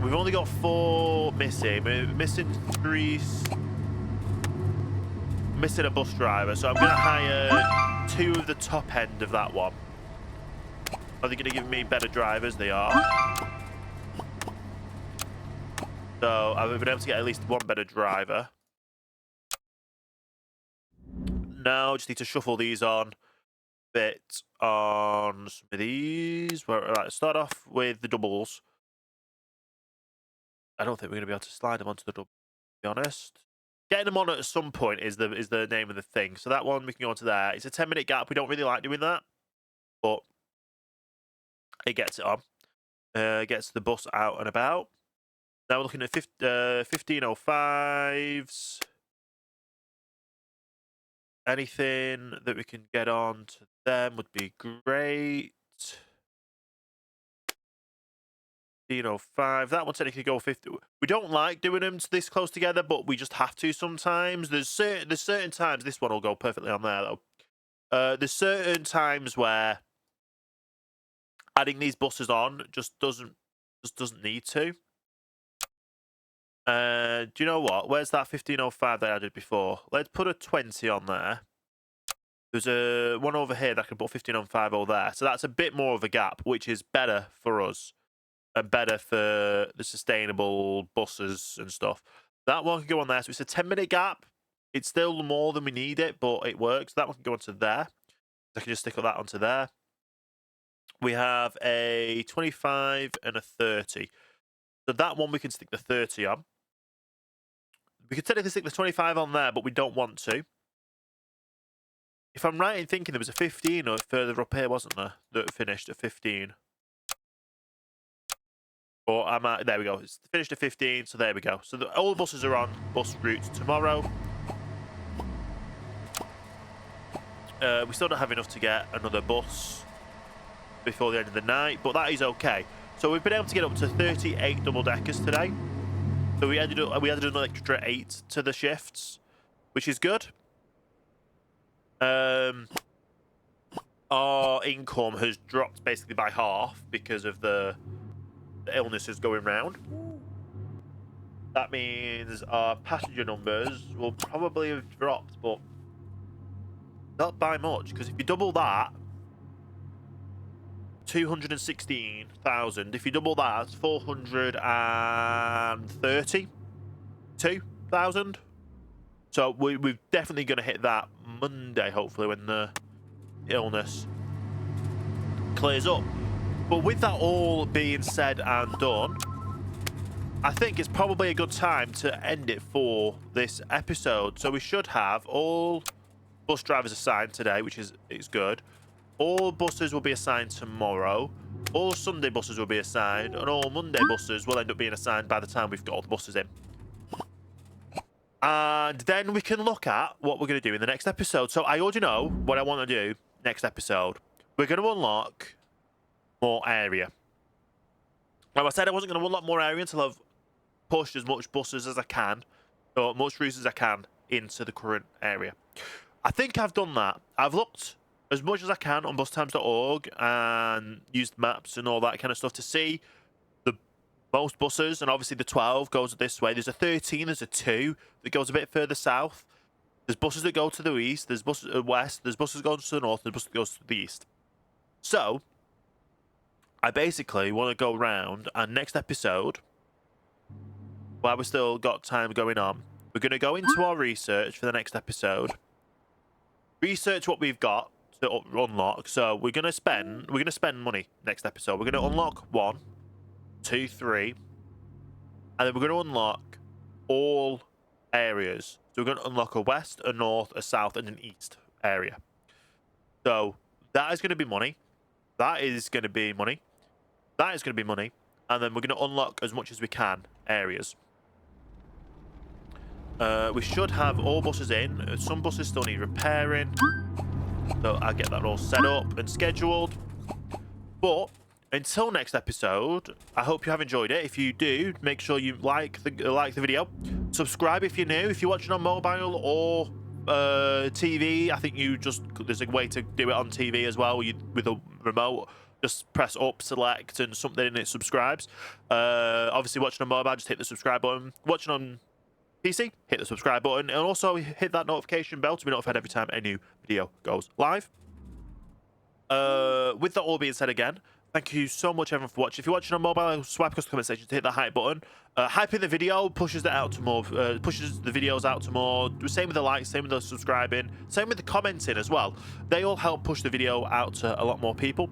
We've only got 4 missing. We're missing 3... Missing a bus driver, so I'm going to hire 2 of the top end of that one. Are they going to give me better drivers? They are. So I've been able to get at least 1 better driver. Now just need to shuffle these on. Bit on some of these. Right, start off with the doubles. I don't think we're going to be able to slide them onto the double, to be honest. Getting them on at some point is the name of the thing. So that one we can go onto there. It's a 10-minute gap. We don't really like doing that, but it gets it on. Gets the bus out and about. Now we're looking at 1505s. Anything that we can get on to them would be great. 1505. That one technically go 50. We don't like doing them this close together, but we just have to sometimes. There's certain times this one will go perfectly on there though. There's certain times where adding these buses on just doesn't need to. Do you know what? Where's that 1505 that I did before? Let's put a 20 on there. There's a one over here that I can put 1505 over there. So that's a bit more of a gap, which is better for us and better for the sustainable buses and stuff. That one can go on there. So it's a 10-minute gap. It's still more than we need it, but it works. That one can go onto there. I can just stick that onto there. We have a 25 and a 30. So that one we can stick the 30 on. We could technically stick the 25 on there, but we don't want to. If I'm right in thinking there was a 15 or further up here, wasn't there, that finished at 15? Or am I? There we go. It's finished at 15, so there we go. So all the buses are on bus routes tomorrow. We still don't have enough to get another bus before the end of the night, but that is okay. So we've been able to get up to 38 double deckers today. So we added an extra 8 to the shifts, which is good. Our income has dropped basically by half because of the illnesses going round. That means our passenger numbers will probably have dropped, but not by much, because if you double that, 216,000. If you double that, it's 432,000. So we're definitely going to hit that Monday, hopefully, when the illness clears up. But with that all being said and done, I think it's probably a good time to end it for this episode. So we should have all bus drivers assigned today, which is good. All buses will be assigned tomorrow. All Sunday buses will be assigned, and all Monday buses will end up being assigned by the time we've got all the buses in. And then we can look at what we're going to do in the next episode. So I already know what I want to do next episode. We're going to unlock more area. Like I said, I wasn't going to unlock more area until I've pushed as much buses as I can, or much routes as I can, into the current area. I think I've done that. I've looked as much as I can on bustimes.org and used maps and all that kind of stuff to see the most buses, and obviously the 12 goes this way. There's a 13, there's a 2 that goes a bit further south. There's buses that go to the east, there's buses west, there's buses going to the north, there's buses that goes to the east. So I basically want to go round, and next episode, while we've still got time going on, we're going to go into our research for the next episode, research what we've got to unlock. So we're gonna spend money next episode. We're gonna unlock 1, 2, 3, and then we're gonna unlock all areas. So we're gonna unlock a west, a north, a south, and an east area. So that is gonna be money. That is gonna be money. That is gonna be money. And then we're gonna unlock as much as we can areas. We should have all buses in. Some buses still need repairing. So I'll get that all set up and scheduled. But until next episode, I hope you have enjoyed it. If you do, make sure you like the video. Subscribe if you're new. If you're watching on mobile or TV, I think there's a way to do it on TV as well. With a remote, just press up, select, and something, and it subscribes. Obviously, watching on mobile, just hit the subscribe button. Watching on PC, hit the subscribe button, and also hit that notification bell to be notified every time a new video goes live. With that all being said again, thank you so much everyone for watching. If you're watching on mobile, swipe across the comment section to hit that hype button. Hyping the video pushes it out to more, pushes the videos out to more. Same with the likes, same with the subscribing, same with the commenting as well. They all help push the video out to a lot more people.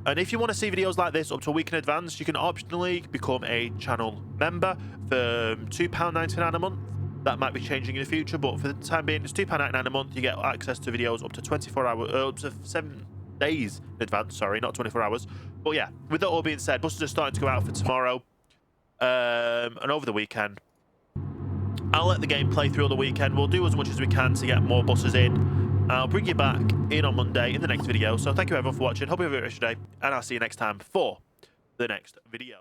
And if you want to see videos like this up to a week in advance, you can optionally become a channel member for £2.99 a month. That might be changing in the future, but for the time being, it's £2.99 a month. You get access to videos up to 24 hours, up to 7 days in advance. Sorry, not 24 hours. But yeah, with that all being said, buses are starting to go out for tomorrow and over the weekend. I'll let the game play through all the weekend. We'll do as much as we can to get more buses in. I'll bring you back in on Monday in the next video. So thank you everyone for watching. Hope you have a great rest of your day, and I'll see you next time for the next video.